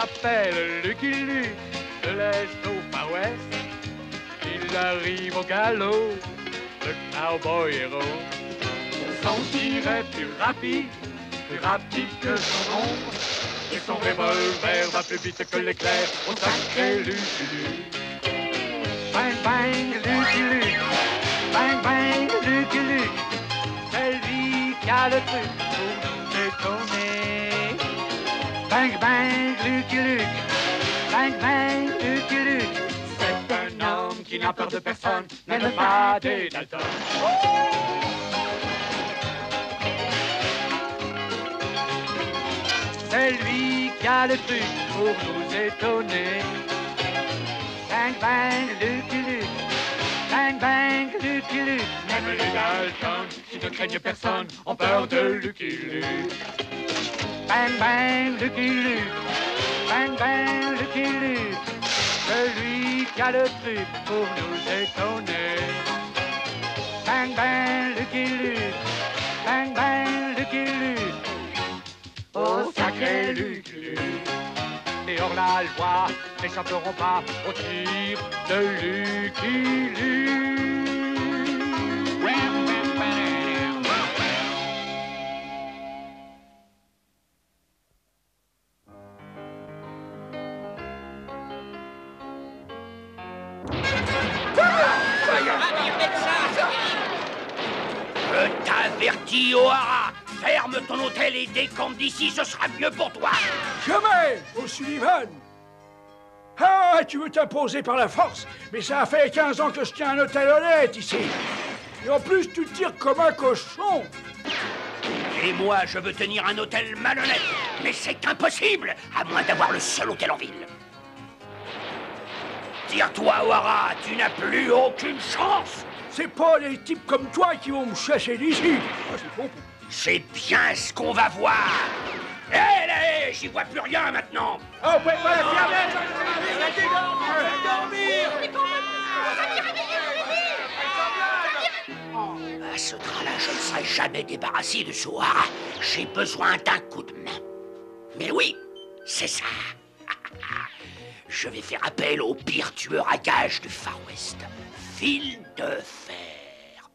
s'appelle Lucky Luke, de l'Est au Far West. Il arrive au galop, le cowboy héros. Son tir est plus rapide que son ombre. Et son revolver va plus vite que l'éclair au sacré Lucky Luke. Bang bang Lucky Luke, bang bang Lucky Luke. C'est lui qui a le truc pour nous détonner. Bang bang Lucky Luke, bang bang Lucky Luke. C'est un homme qui n'a peur de personne, même pas des Dalton. C'est lui qui a le truc pour nous étonner. Bang bang Lucky Luke, bang bang Lucky Luke. Même les Dalton, qui ne craignent personne, ont peur de Lucky Luke. Bang bang Lucky Luke, bang bang Lucky Luke. Celui qui a le truc pour nous étonner. Bang bang Lucky Luke, bang bang Lucky Luke. Oh sacré Lucky Luke. Et hors la loi n'échapperont pas au tir de Lucky Luke. Je t'avertis, O'Hara, ferme ton hôtel et décampe d'ici, ce sera mieux pour toi. Jamais, O'Sullivan. Ah, tu veux t'imposer par la force, mais ça fait 15 ans que je tiens un hôtel honnête ici. Et en plus, tu tires comme un cochon. Et moi, je veux tenir un hôtel malhonnête, mais c'est impossible, à moins d'avoir le seul hôtel en ville. Tire-toi, O'Hara, tu n'as plus aucune chance. C'est pas les types comme toi qui vont me chasser d'ici. Ah, c'est bon. C'est bien ce qu'on va voir. Hé, j'y vois plus rien maintenant. Oh, ouais, À ce train-là, je ne serai jamais débarrassé de ce O'Hara. J'ai besoin d'un coup de main. Mais oui, c'est ça. Je vais faire appel au pire tueur à gages du Far West. Fil de fer.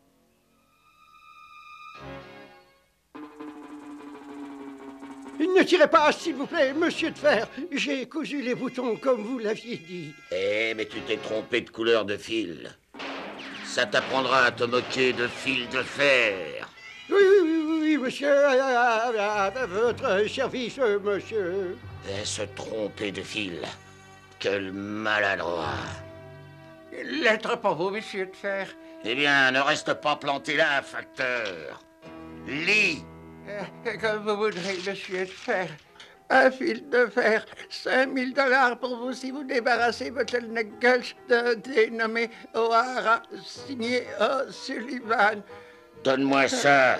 Ne tirez pas, s'il vous plaît, monsieur de fer. J'ai cousu les boutons comme vous l'aviez dit. Eh, mais tu t'es trompé de couleur de fil. Ça t'apprendra à te moquer de fil de fer. Oui, monsieur, à votre service, monsieur. Et se tromper de fil. Quel maladroit. Lettre pour vous, monsieur de fer. Eh bien, ne reste pas planté là, facteur. Lis. Comme vous voudrez, monsieur de fer. Un fil de fer, 5000 $ pour vous si vous débarrassez votre Gulch de dénommé O'Hara, signé O'Sullivan. Donne-moi ça.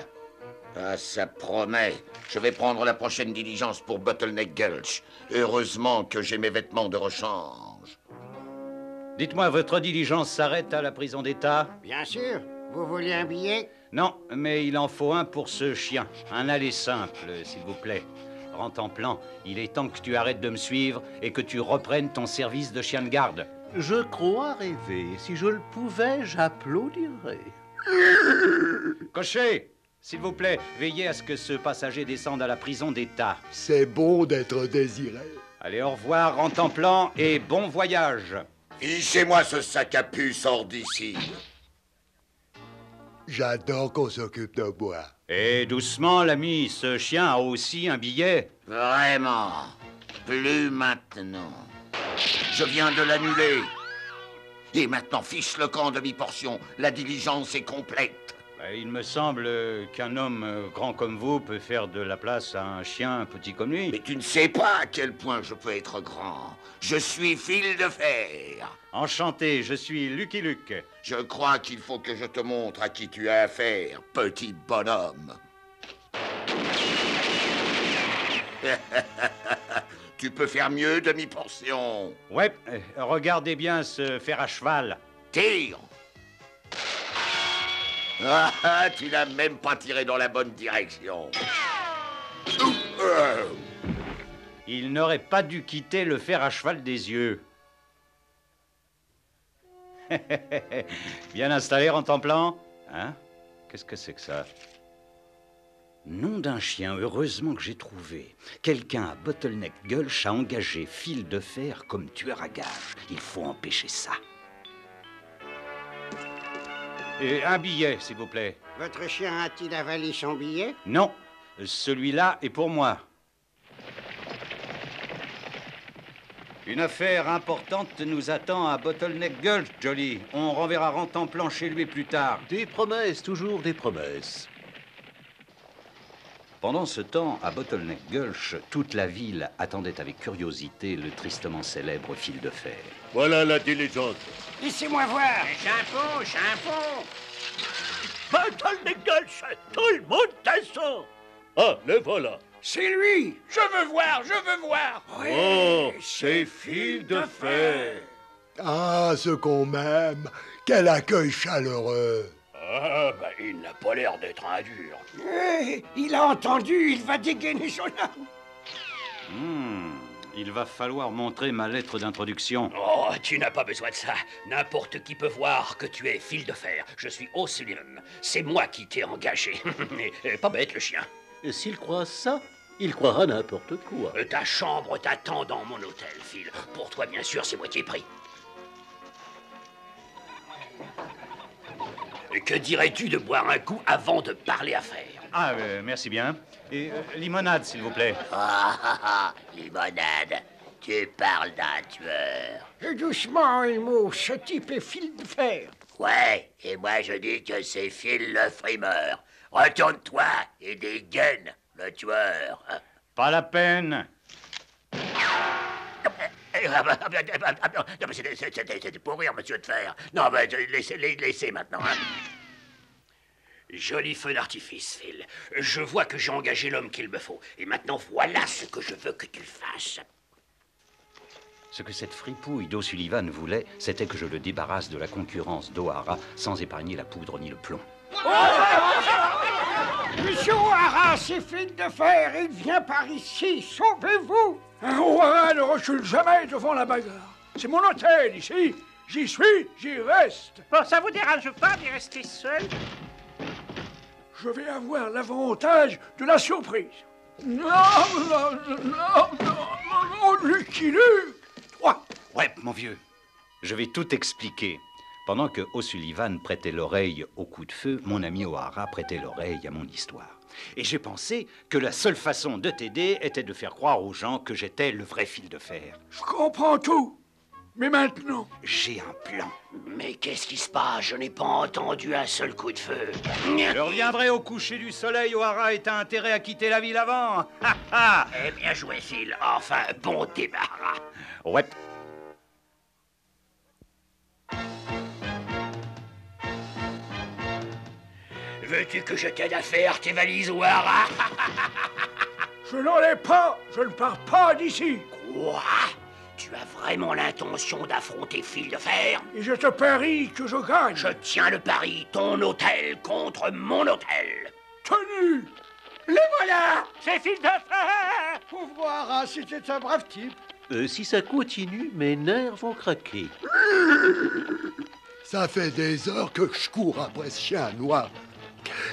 Ah, ça promet. Je vais prendre la prochaine diligence pour Bottleneck Gulch. Heureusement que j'ai mes vêtements de rechange. Dites-moi, votre diligence s'arrête à la prison d'État? Bien sûr. Vous voulez un billet? Non, mais il en faut un pour ce chien. Un aller simple, s'il vous plaît. Rentemplant, il est temps que tu arrêtes de me suivre et que tu reprennes ton service de chien de garde. Je crois rêver. Si je le pouvais, j'applaudirais. Cocher, s'il vous plaît, veillez à ce que ce passager descende à la prison d'État. C'est bon d'être désiré. Allez, au revoir, Rentemplant, et bon voyage. Fichez-moi ce sac à puce hors d'ici. J'adore qu'on s'occupe de moi. Et doucement, l'ami, ce chien a aussi un billet. Vraiment. Plus maintenant. Je viens de l'annuler. Et maintenant, fiche le camp de mi-portion. La diligence est complète. Il me semble qu'un homme grand comme vous peut faire de la place à un chien petit comme lui. Mais tu ne sais pas à quel point je peux être grand. Je suis fil de fer. Enchanté, je suis Lucky Luke. Je crois qu'il faut que je te montre à qui tu as affaire, petit bonhomme. Tu peux faire mieux, demi-portion. Ouais, regardez bien ce fer à cheval. Tire. Ah, tu n'as même pas tiré dans la bonne direction. Il n'aurait pas dû quitter le fer à cheval des yeux. Bien installé, Rentemplant? Hein? Qu'est-ce que c'est que ça? Nom d'un chien, heureusement que j'ai trouvé. Quelqu'un à Bottleneck Gulch a engagé Fil de Fer comme tueur à gages. Il faut empêcher ça. Et un billet, s'il vous plaît. Votre chien a-t-il avalé son billet? Non, celui-là est pour moi. Une affaire importante nous attend à Bottleneck Gulch, Jolly. On renverra Rentemplant chez lui plus tard. Des promesses, toujours des promesses. Pendant ce temps, à Bottleneck Gulch, toute la ville attendait avec curiosité le tristement célèbre Fil de Fer. Voilà la diligence. Laissez-moi voir. Chapeau. Bottleneck Gulch, tout le monde descend. Ah, le voilà. C'est lui. Je veux voir. Oui, Oh, c'est Fil de Fer. Ah, ce qu'on m'aime. Quel accueil chaleureux. Ah, ben, il n'a pas l'air d'être un dur. Il a entendu, il va dégainer son arme. Il va falloir montrer ma lettre d'introduction. Oh, tu n'as pas besoin de ça. N'importe qui peut voir que tu es Fil de Fer. Je suis O'Sullivan. C'est moi qui t'ai engagé. Pas bête, le chien. S'il croit ça, il croira n'importe quoi. Ta chambre t'attend dans mon hôtel, Phil. Pour toi, bien sûr, c'est moitié prix. Que dirais-tu de boire un coup avant de parler affaires? Ah, merci bien. Et limonade, s'il vous plaît. Limonade, tu parles d'un tueur. Et doucement, Elmo, ce type est Fil de Fer. Ouais, et moi je dis que c'est Phil le frimeur. Retourne-toi et dégaine le tueur. Pas la peine. Non, mais c'était pour rire, monsieur de Fer. Non, mais laissez maintenant. Hein. Joli feu d'artifice, Phil. Je vois que j'ai engagé l'homme qu'il me faut. Et maintenant, voilà ce que je veux que tu fasses. Ce que cette fripouille d'O'Sullivan voulait, c'était que je le débarrasse de la concurrence d'Ohara sans épargner la poudre ni le plomb. Monsieur O'Hara, c'est Fil de Fer, il vient par ici, sauvez-vous. Un O'Hara ne recule jamais devant la bagarre. C'est mon hôtel ici. J'y suis, j'y reste. Bon, ça vous dérange pas d'y rester seul? Je vais avoir l'avantage de la surprise. Non, Lucky Luke. Toi. Ouais, mon vieux. Je vais tout expliquer. Pendant que O'Sullivan prêtait l'oreille au coup de feu, mon ami O'Hara prêtait l'oreille à mon histoire. Et j'ai pensé que la seule façon de t'aider était de faire croire aux gens que j'étais le vrai Fil de Fer. Je comprends tout. Mais maintenant... J'ai un plan. Mais qu'est-ce qui se passe? Je n'ai pas entendu un seul coup de feu. Je reviendrai au coucher du soleil. O'Hara est intérêt à quitter la ville avant. Ha ha! Eh bien joué, Phil. Enfin, bon débarras. Ouais. Veux-tu que je t'aide à faire tes valises, O'Hara? Je n'en ai pas. Je ne pars pas d'ici. Quoi? Tu as vraiment l'intention d'affronter Fil de Fer? Et je te parie que je gagne. Je tiens le pari, ton hôtel contre mon hôtel. Tenu. Le voilà. C'est Fil de Fer! Pauvre O'Hara, c'était un brave type. Si ça continue, mes nerfs vont craquer. Ça fait des heures que je cours après ce chien noir.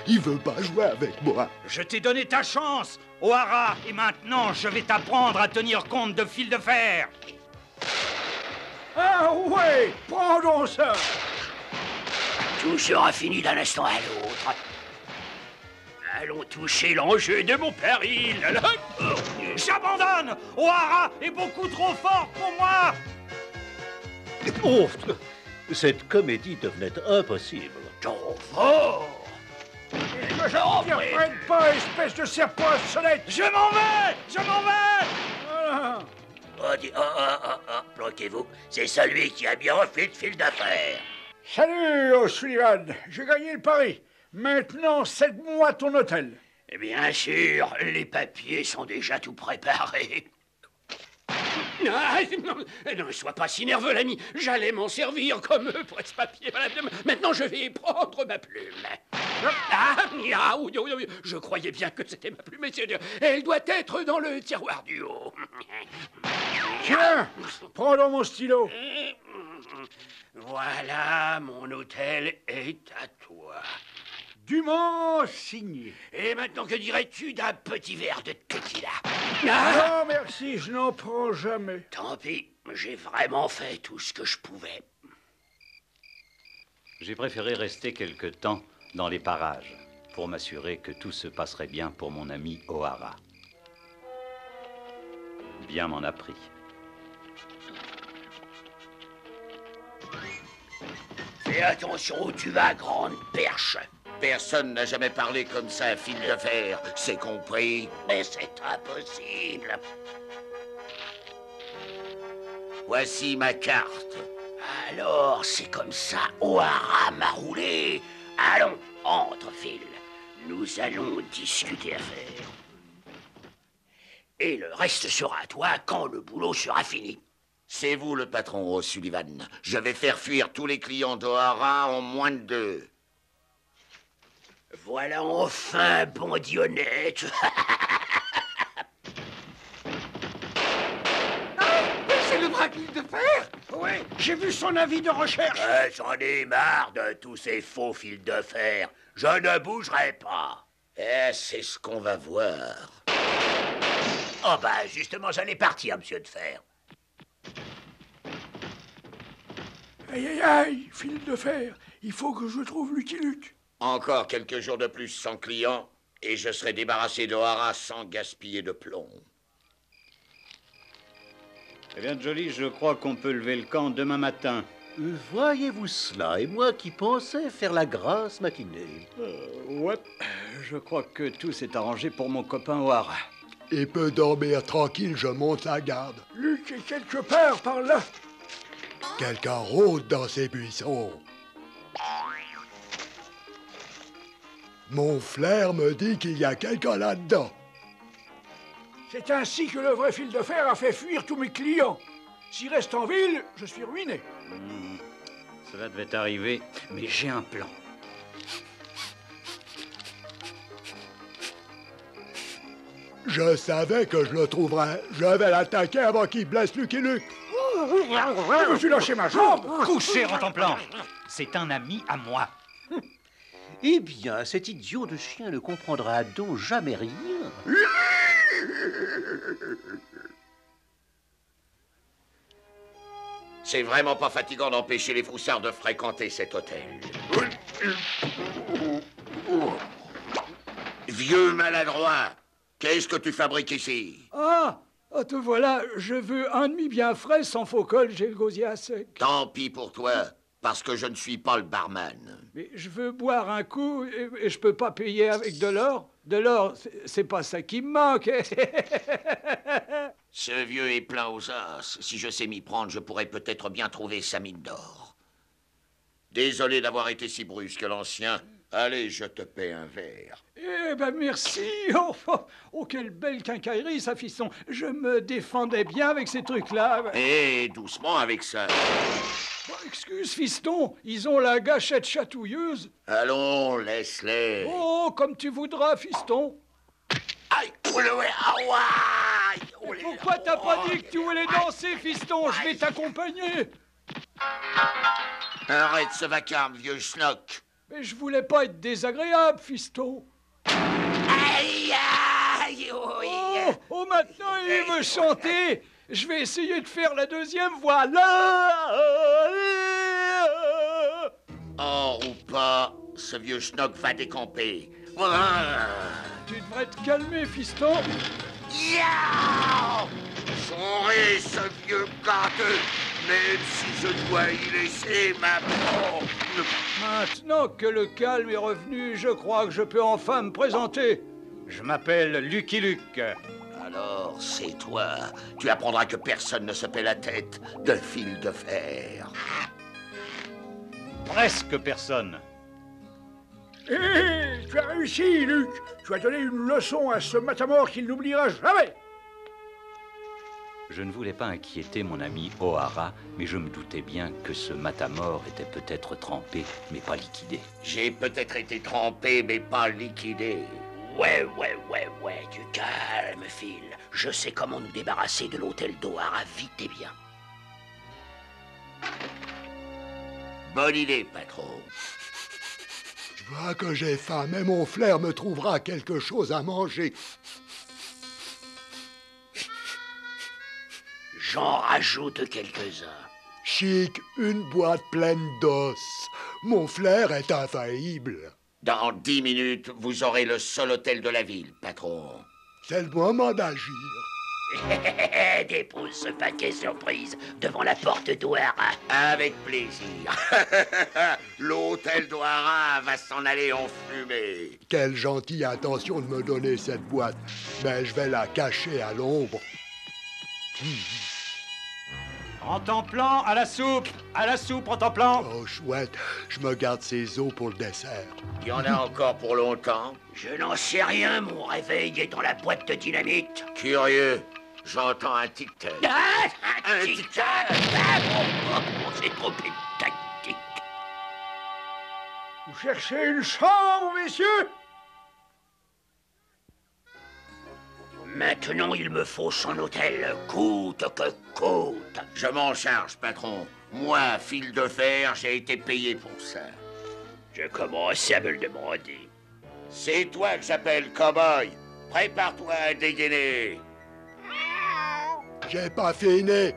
Il veut pas jouer avec moi. Je t'ai donné ta chance, O'Hara, et maintenant je vais t'apprendre à tenir compte de Fil de Fer. Ah ouais, prendons ça. Tout sera fini d'un instant à l'autre. Allons toucher l'enjeu de mon péril. J'abandonne. O'Hara est beaucoup trop fort pour moi. Oh, cette comédie devenait impossible. Trop fort. Que je ne reprenne pas, espèce de serpent à sonnette. Je m'en vais. Voilà. Bloquez-vous. C'est celui qui a bien refait de Fil de Fer. Salut, O'Sullivan. J'ai gagné le pari. Maintenant, cède-moi ton hôtel. Bien sûr, les papiers sont déjà tout préparés. Non, sois pas si nerveux, l'ami. J'allais m'en servir comme presse-papier. Maintenant, je vais prendre ma plume. Oui, je croyais bien que c'était ma plume, messieurs. Elle doit être dans le tiroir du haut. Tiens, prends dans mon stylo. Voilà, mon hôtel est à toi. Dumont signé. Et maintenant, que dirais-tu d'un petit verre de tequila? Non, merci, je n'en prends jamais. Tant pis, j'ai vraiment fait tout ce que je pouvais. J'ai préféré rester quelque temps dans les parages pour m'assurer que tout se passerait bien pour mon ami O'Hara. Bien m'en a pris. Fais attention où tu vas, grande perche. Personne n'a jamais parlé comme ça, fil de fer. C'est compris? Mais c'est impossible. Voici ma carte. Alors, c'est comme ça, O'Hara m'a roulé. Allons, entre, Phil. Nous allons discuter affaires. Et le reste sera à toi quand le boulot sera fini. C'est vous le patron, O'Sullivan. Je vais faire fuir tous les clients d'O'Hara en moins de 2. Voilà enfin bandit honnête. C'est le vrai fil de fer? Oui, j'ai vu son avis de recherche. J'en ai marre de tous ces faux fils de fer. Je ne bougerai pas. C'est ce qu'on va voir. Oh bah justement, j'allais partir, monsieur de fer. Aïe, aïe, aïe, fil de fer. Il faut que je trouve Lucky Luke. Encore quelques jours de plus sans clients, et je serai débarrassé d'O'Hara sans gaspiller de plomb. Eh bien, Jolly, je crois qu'on peut lever le camp demain matin. Voyez-vous cela, et moi qui pensais faire la grasse matinée. Ouais, je crois que tout s'est arrangé pour mon copain O'Hara. Il peut dormir tranquille, je monte la garde. Luke est quelque part par là. Quelqu'un rôde dans ces buissons. Mon flair me dit qu'il y a quelqu'un là-dedans. C'est ainsi que le vrai fil de fer a fait fuir tous mes clients. S'il reste en ville, je suis ruiné. Cela devait arriver, mais j'ai un plan. Je savais que je le trouverais. Je vais l'attaquer avant qu'il blesse Lucky Luke. Je me suis lâché ma jambe. Couché en ton plan. C'est un ami à moi. Eh bien, cet idiot de chien ne comprendra donc jamais rien. C'est vraiment pas fatigant d'empêcher les froussards de fréquenter cet hôtel. Vieux maladroit, qu'est-ce que tu fabriques ici? Ah, te voilà. Je veux un demi bien frais, sans faux col, j'ai le gosier à sec. Tant pis pour toi, parce que je ne suis pas le barman. Mais je veux boire un coup et je peux pas payer avec de l'or. De l'or, c'est pas ça qui me manque. Ce vieux est plein aux as. Si je sais m'y prendre, je pourrais peut-être bien trouver sa mine d'or. Désolé d'avoir été si brusque, l'ancien. Allez, je te paie un verre. Eh ben merci. Oh, quelle belle quincaillerie, ça, fiston. Je me défendais bien avec ces trucs-là. Eh, doucement avec ça. Excuse, fiston, ils ont la gâchette chatouilleuse. Allons, laisse-les. Oh, comme tu voudras, fiston. Aïe, Pourquoi t'as pas dit que tu voulais danser, fiston? Je vais t'accompagner. Arrête ce vacarme, vieux schnock. Mais je voulais pas être désagréable, fiston. Aïe, aïe, Oh, maintenant il veut chanter. Je vais essayer de faire la deuxième voix. Là. Or ou pas, ce vieux schnock va décamper. Tu devrais te calmer, fiston. J'aurai ce vieux gâteux, même si je dois y laisser ma peau. Maintenant que le calme est revenu, je crois que je peux enfin me présenter. Je m'appelle Lucky Luke. Alors, c'est toi. Tu apprendras que personne ne se paie la tête de fil de fer. Presque personne. Hé, tu as réussi, Luc. Tu as donné une leçon à ce matamor qu'il n'oubliera jamais. Je ne voulais pas inquiéter mon ami O'Hara, mais je me doutais bien que ce matamor était peut-être trempé, mais pas liquidé. J'ai peut-être été trempé, mais pas liquidé. Ouais, du calme, Phil. Je sais comment nous débarrasser de l'hôtel d'O'Hara vite et bien. Bonne idée, patron. Je vois que j'ai faim, mais mon flair me trouvera quelque chose à manger. J'en rajoute quelques-uns. Chic, une boîte pleine d'os. Mon flair est infaillible. Dans 10 minutes, vous aurez le seul hôtel de la ville, patron. C'est le moment d'agir. Dépose ce paquet surprise devant la porte d'O'Hara. Avec plaisir. L'hôtel d'O'Hara va s'en aller en fumée. Quelle gentille intention de me donner cette boîte. Mais je vais la cacher à l'ombre. En temps-plan, à la soupe, en temps-plan. Oh, chouette, je me garde ces os pour le dessert. Il y en a encore pour longtemps. Je n'en sais rien, mon réveil est dans la boîte de dynamite. Curieux, j'entends un tic-tac. Un tic-tac. C'est trop une tactique. Vous cherchez une chambre, messieurs? Maintenant, il me faut son hôtel, coûte que coûte. Je m'en charge, patron. Moi, fil de fer, j'ai été payé pour ça. Je commence à me le demander. C'est toi que j'appelle cow-boy. Prépare-toi à dégainer. J'ai pas fini.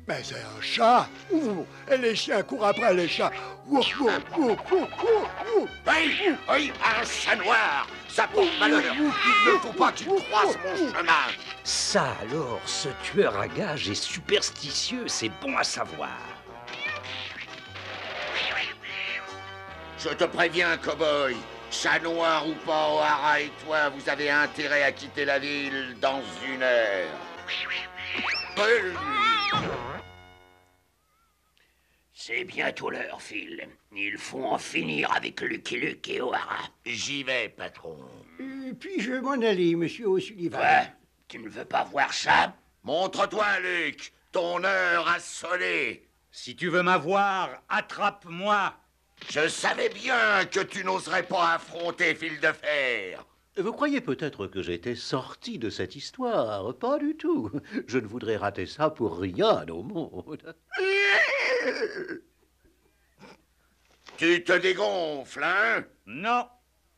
Mais c'est un chat. Ouh, et les chiens courent après les chats. Ouh, ouh, ouh, ouh, ouh, ouh. Oui, un chat noir. Ça porte malheur. Il ne faut pas qu'il croise mon chemin. Ça alors, ce tueur à gages est superstitieux, c'est bon à savoir. Je te préviens, cow-boy. Chat noir ou pas, O'Hara et toi, vous avez intérêt à quitter la ville dans 1 heure. C'est bientôt l'heure, Phil. Il faut en finir avec Lucky Luke et O'Hara. J'y vais, patron. Puis-je m'en aller, monsieur O'Sullivan? Ouais, tu ne veux pas voir ça? Montre-toi, Luke. Ton heure a sonné. Si tu veux m'avoir, attrape-moi. Je savais bien que tu n'oserais pas affronter Fil de Fer. Vous croyez peut-être que j'étais sorti de cette histoire? Pas du tout. Je ne voudrais rater ça pour rien au monde. Tu te dégonfles, hein? Non.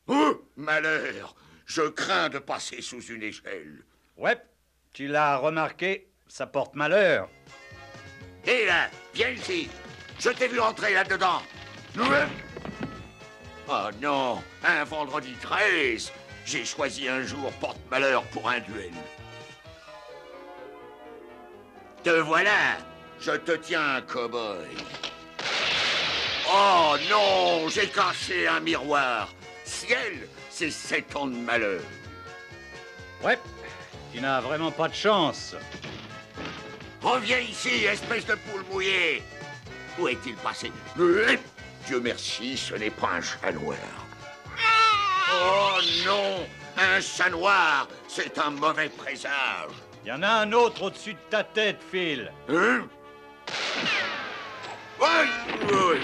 Oh, malheur. Je crains de passer sous une échelle. Ouais, tu l'as remarqué, ça porte malheur. Hé là, viens ici. Je t'ai vu entrer là-dedans. Oh non, un vendredi 13. J'ai choisi un jour porte-malheur pour un duel. Te voilà. Je te tiens, cow-boy. Oh non, j'ai cassé un miroir. Ciel, c'est 7 ans de malheur. Ouais, tu n'as vraiment pas de chance. Reviens ici, espèce de poule mouillée. Où est-il passé? Dieu merci, ce n'est pas un chat noir. Oh non, un chat noir, c'est un mauvais présage. Il y en a un autre au-dessus de ta tête, Phil. Hein? Oui.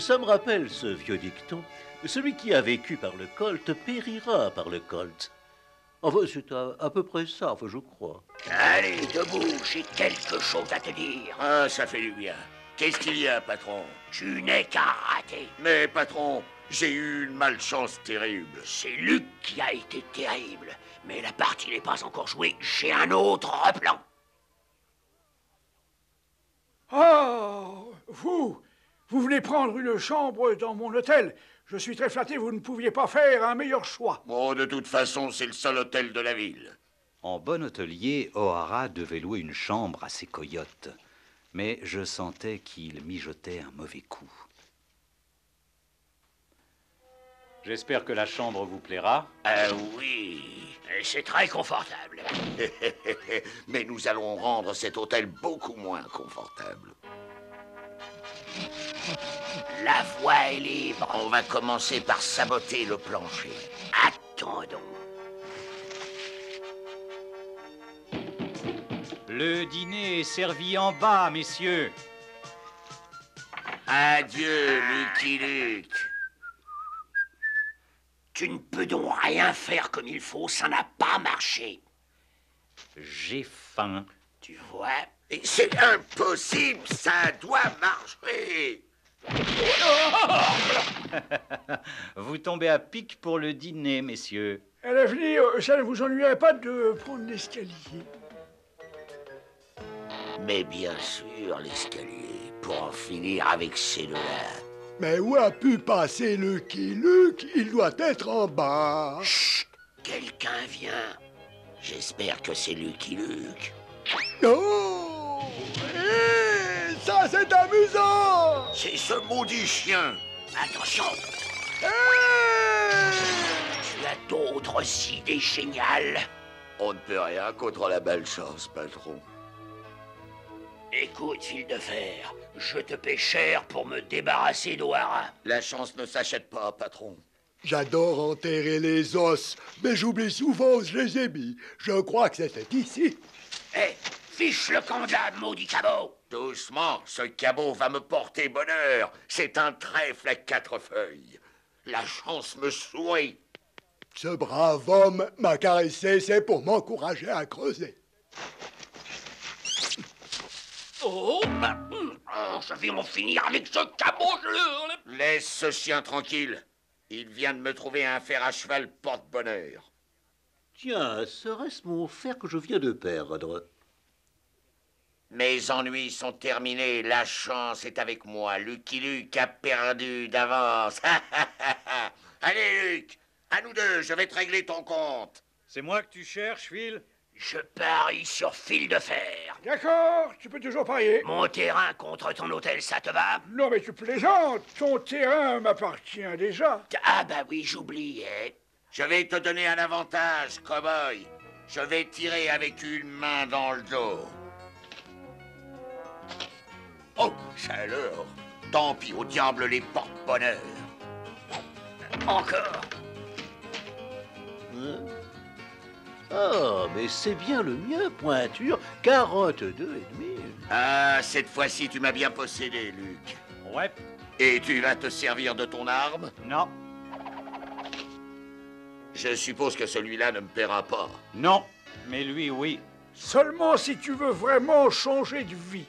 Ça me rappelle ce vieux dicton. Celui qui a vécu par le colt périra par le colt. Enfin, c'est à peu près ça, enfin, je crois. Allez, debout, j'ai quelque chose à te dire. Ah, ça fait du bien. Qu'est-ce qu'il y a, patron? Tu n'es qu'un raté. Mais, patron, j'ai eu une malchance terrible. C'est Luc qui a été terrible. Mais la partie n'est pas encore jouée. J'ai un autre plan. Oh, vous voulez prendre une chambre dans mon hôtel? Je suis très flatté, vous ne pouviez pas faire un meilleur choix. Bon, de toute façon, c'est le seul hôtel de la ville. En bon hôtelier, O'Hara devait louer une chambre à ses coyotes. Mais je sentais qu'il mijotait un mauvais coup. J'espère que la chambre vous plaira. Oui, c'est très confortable. Mais nous allons rendre cet hôtel beaucoup moins confortable. La voie est libre. On va commencer par saboter le plancher. Attendons. Le dîner est servi en bas, messieurs. Adieu, Lucky Luke. Tu ne peux donc rien faire comme il faut, ça n'a pas marché. J'ai faim. Tu vois? Et c'est impossible, ça doit marcher. Vous tombez à pic pour le dîner, messieurs. À l'avenir, ça ne vous ennuierait pas de prendre l'escalier? Mais bien sûr, l'escalier, pour en finir avec ces deux-là. Mais où a pu passer Lucky Luke? Il doit être en bas. Chut! Quelqu'un vient. J'espère que c'est Lucky Luke. Oh! Hé! Ça, c'est amusant! C'est ce maudit chien. Attention! Hé! Tu as d'autres idées géniales? On ne peut rien contre la malchance, patron. Écoute, fil de fer, je te paie cher pour me débarrasser d'Ohara. La chance ne s'achète pas, patron. J'adore enterrer les os, mais j'oublie souvent où je les ai mis. Je crois que c'était ici. Hé, fiche le camp de là, maudit cabot! Doucement, ce cabot va me porter bonheur. C'est un trèfle à 4 feuilles. La chance me sourit. Ce brave homme m'a caressé, c'est pour m'encourager à creuser. Oh, je vais en finir avec ce cabot, Laisse ce chien tranquille. Il vient de me trouver un fer à cheval porte-bonheur. Tiens, serait-ce mon fer que je viens de perdre? Mes ennuis sont terminés. La chance est avec moi. Lucky Luke a perdu d'avance. Allez, Luke, à nous deux, je vais te régler ton compte. C'est moi que tu cherches, Phil? Je parie sur fil de fer. D'accord, tu peux toujours parier. Mon terrain contre ton hôtel, ça te va? Non, mais tu plaisantes. Ton terrain m'appartient déjà. Ah bah oui, j'oubliais. Je vais te donner un avantage, cow-boy. Je vais tirer avec une main dans le dos. Oh, chaleur. Tant pis, au diable les porte-bonheur. Encore. Hein? Ah, mais c'est bien le mien, pointure, 42,5. Ah, cette fois-ci, tu m'as bien possédé, Luke. Ouais. Et tu vas te servir de ton arme? Non. Je suppose que celui-là ne me paiera pas. Non. Mais lui, oui. Seulement si tu veux vraiment changer de vie.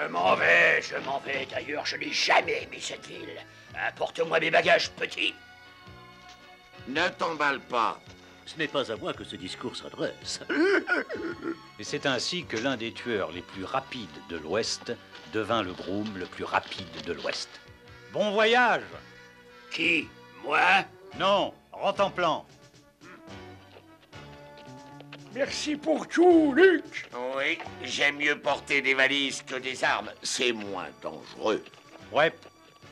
Je m'en vais. D'ailleurs, je n'ai jamais aimé cette ville. Apporte-moi mes bagages, petit. Ne t'emballe pas. Ce n'est pas à moi que ce discours s'adresse. Et c'est ainsi que l'un des tueurs les plus rapides de l'Ouest devint le groom le plus rapide de l'Ouest. Bon voyage! Qui? Moi? Non, rentre en plan. Merci pour tout, Luke. Oui, j'aime mieux porter des valises que des armes. C'est moins dangereux. Ouais,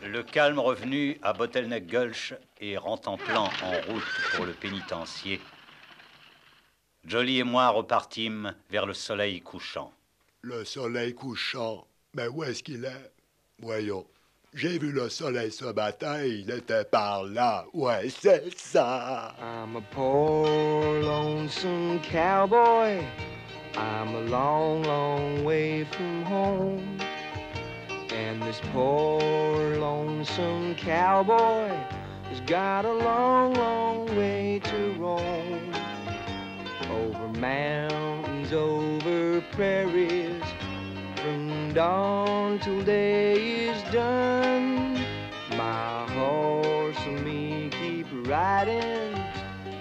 le calme revenu à Bottleneck Gulch et rentre en plan en route pour le pénitencier. Jolly et moi repartîmes vers le soleil couchant. Le soleil couchant. Mais où est-ce qu'il est? Voyons. J'ai vu le soleil ce matin, il était par là. Ouais, c'est ça. I'm a poor, lonesome cowboy. I'm a long, long way from home. And this poor, lonesome cowboy has got a long, long way to roam. Over mountains, over prairies, from dawn till day is done. My horse and me keep riding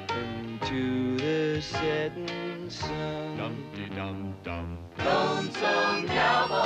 into the setting sun. Dum-de-dum-dum. Lonesome cowboy.